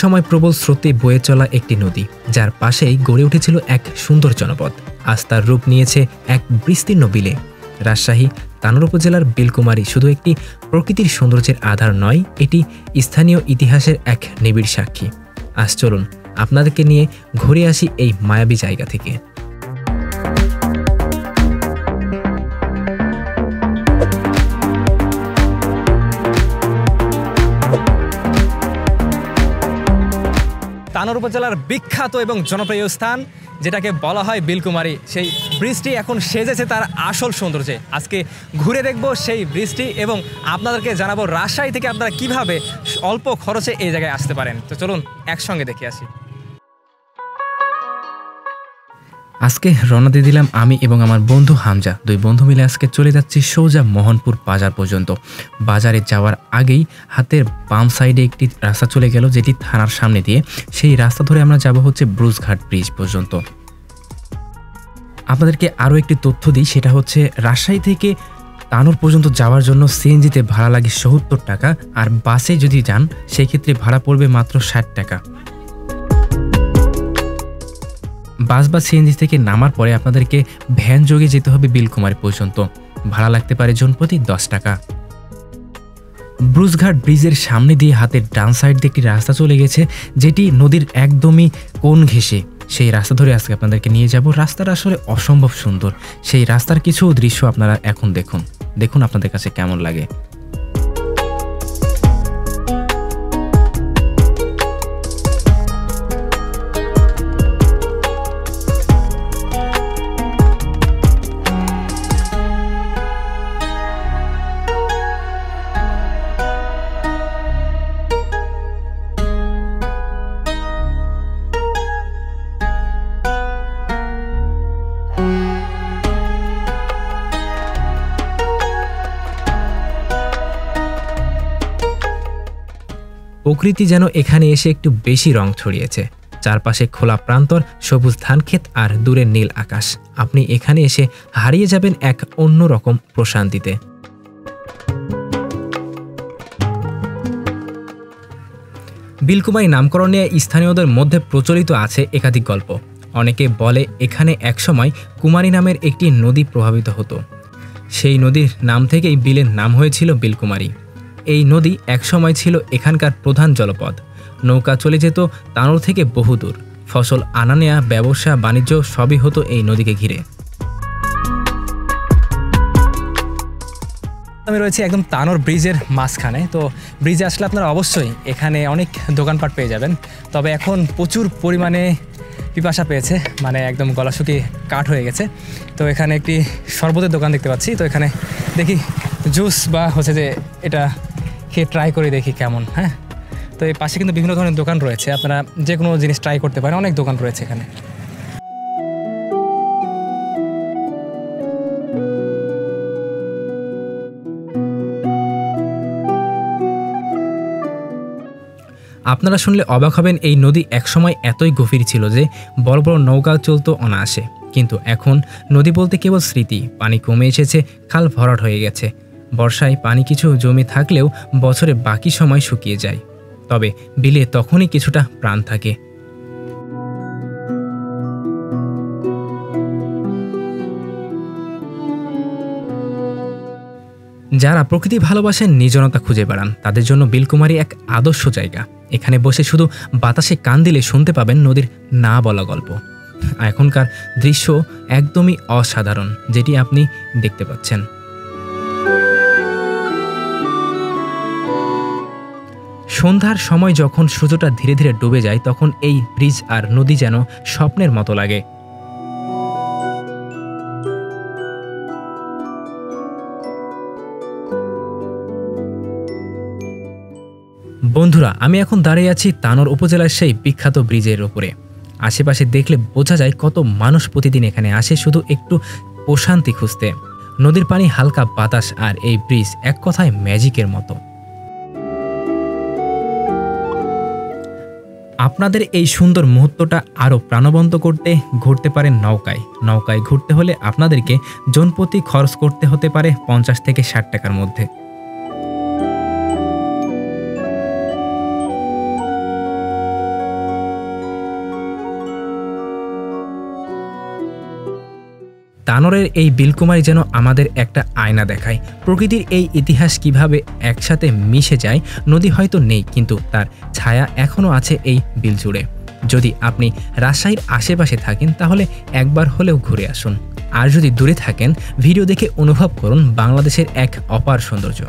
সময় প্রবল স্রোতে বয়ে চলা একটি নদী, যার পাশেই গড়ে উঠেছিল এক সুন্দর জনপদ। আজ তার রূপ নিয়েছে এক বিস্তীর্ণ বিলে। রাজশাহী তানোর উপজেলার বিলকুমারী শুধু একটি প্রকৃতির সৌন্দর্যের আধার নয়, এটি স্থানীয় ইতিহাসের এক নিবিড় সাক্ষী। আজ চলুন আপনাদেরকে নিয়ে ঘুরে আসি এই মায়াবী জায়গা থেকে। তানোর উপজেলার বিখ্যাত এবং জনপ্রিয় স্থান যেটাকে বলা হয় বিলকুমারী, সেই ব্রিজটি এখন সেজেছে তার আসল সৌন্দর্যে। আজকে ঘুরে দেখব সেই ব্রিজটি এবং আপনাদেরকে জানাবো রাজশাহী থেকে আপনারা কিভাবে অল্প খরচে এই জায়গায় আসতে পারেন। তো চলুন একসঙ্গে দেখে আসি। আজকে রওনা দিয়ে দিলাম আমি এবং আমার বন্ধু হামজা। দুই বন্ধু মিলে আজকে চলে যাচ্ছি সোজা মোহনপুর বাজার পর্যন্ত। বাজারে যাওয়ার আগেই হাতের বাম সাইডে একটি রাস্তা চলে গেল, যেটি থানার সামনে দিয়ে। সেই রাস্তা ধরে আমরা যাব হচ্ছে ব্রুজঘাট ব্রিজ পর্যন্ত। আপনাদেরকে আরও একটি তথ্য দিই, সেটা হচ্ছে রাজশাহী থেকে তানোর পর্যন্ত যাওয়ার জন্য সিএনজিতে ভাড়া লাগে ৭০ টাকা, আর বাসে যদি যান সেই ক্ষেত্রে ভাড়া পড়বে মাত্র ৬০ টাকা। বাস বা সিএনজি থেকে নামার পরে আপনাদেরকে ভ্যান যোগে যেতে হবে বিলকুমারী পর্যন্ত। ভাড়া লাগতে পারে জনপ্রতি ১০ টাকা। ব্রুজঘাট ব্রিজের সামনে দিয়ে হাতের ডান সাইড দিয়ে একটি রাস্তা চলে গেছে, যেটি নদীর একদমই কোণ ঘেঁষে। সেই রাস্তা ধরে আজকে আপনাদেরকে নিয়ে যাব। রাস্তাটা আসলে অসম্ভব সুন্দর। সেই রাস্তার কিছু দৃশ্য আপনারা এখন দেখুন আপনাদের কাছে কেমন লাগে। প্রকৃতি যেন এখানে এসে একটু বেশি রং ছড়িয়েছে। চারপাশে খোলা প্রান্তর, সবুজ ধানক্ষেত আর দূরে নীল আকাশ। আপনি এখানে এসে হারিয়ে যাবেন এক অন্যরকম প্রশান্তিতে। বিলকুমারী নামকরণ নিয়ে স্থানীয়দের মধ্যে প্রচলিত আছে একাধিক গল্প। অনেকে বলে এখানে একসময় কুমারী নামের একটি নদী প্রভাবিত হতো। সেই নদীর নাম থেকেই বিলের নাম হয়েছিল বিলকুমারী। এই নদী একসময় ছিল এখানকার প্রধান জলপথ। নৌকা চলে যেত তানোর থেকে বহুদূর। ফসল আনা নেয়া, ব্যবসা বাণিজ্য সবই হতো এই নদীকে ঘিরে। আমি রয়েছি একদম তানোর ব্রিজের মাঝখানে। তো ব্রিজে আসলে আপনারা অবশ্যই এখানে অনেক দোকানপাট পেয়ে যাবেন। তবে এখন প্রচুর পরিমাণে পিপাসা পেয়েছে, মানে একদম গলা শুকিয়ে কাঠ হয়ে গেছে। তো এখানে একটি শরবতের দোকান দেখতে পাচ্ছি। তো এখানে দেখি জুস বা হচ্ছে যে এটা খেয়ে ট্রাই করে দেখি কেমন। হ্যাঁ, তো এই পাশে কিন্তু বিভিন্ন ধরনের দোকান রয়েছে, আপনারা যে কোনো জিনিস ট্রাই করতে পারেন। অনেক দোকান রয়েছে এখানে। আপনারা শুনলে অবাক হবেন, এই নদী একসময় এতই গভীর ছিল যে বড় বড় নৌকা চলতো অনায়াসে। কিন্তু এখন নদী বলতে কেবল স্মৃতি। পানি কমে এসেছে, খাল ভরাট হয়ে গেছে। বর্ষায় পানি কিছু জমে থাকলেও বছরে বাকি সময় শুকিয়ে যায়। তবে বিলে তখনই কিছুটা প্রাণ থাকে। যারা প্রকৃতি ভালোবাসেন, নির্জনতা খুঁজে বেড়ান, তাদের জন্য বিলকুমারী এক আদর্শ জায়গা। এখানে বসে শুধু বাতাসে কান দিলে শুনতে পাবেন নদীর না বলা গল্প। এখনকার দৃশ্য একদমই অসাধারণ, যেটি আপনি দেখতে পাচ্ছেন। সন্ধ্যার সময় যখন সূর্যটা ধীরে ধীরে ডুবে যায়, তখন এই ব্রিজ আর নদী যেন স্বপ্নের মতো লাগে। বন্ধুরা, আমি এখন দাঁড়িয়ে আছি তানোর উপজেলার সেই বিখ্যাত ব্রিজের উপরে। আশেপাশে দেখলে বোঝা যায় কত মানুষ প্রতিদিন এখানে আসে শুধু একটু প্রশান্তি খুঁজতে। নদীর পানি, হালকা বাতাস আর এই ব্রিজ এক কথায় ম্যাজিকের মতো। আপনাদের এই সুন্দর মুহূর্তটা আরও প্রাণবন্ত করতে ঘুরতে পারেন নৌকায়। নৌকায় ঘুরতে হলে আপনাদেরকে জনপ্রতি খরচ করতে হতে পারে ৫০ থেকে ৬০ টাকার মধ্যে। তানোরের এই বিলকুমারী যেন আমাদের একটা আয়না দেখায়। প্রকৃতির এই ইতিহাস কিভাবে একসাথে মিশে যায়। নদী হয়তো নেই, কিন্তু তার ছায়া এখনও আছে এই বিল জুড়ে। যদি আপনি রাজশাহীর আশেপাশে থাকেন তাহলে একবার হলেও ঘুরে আসুন। আর যদি দূরে থাকেন, ভিডিও দেখে অনুভব করুন বাংলাদেশের এক অপার সৌন্দর্য।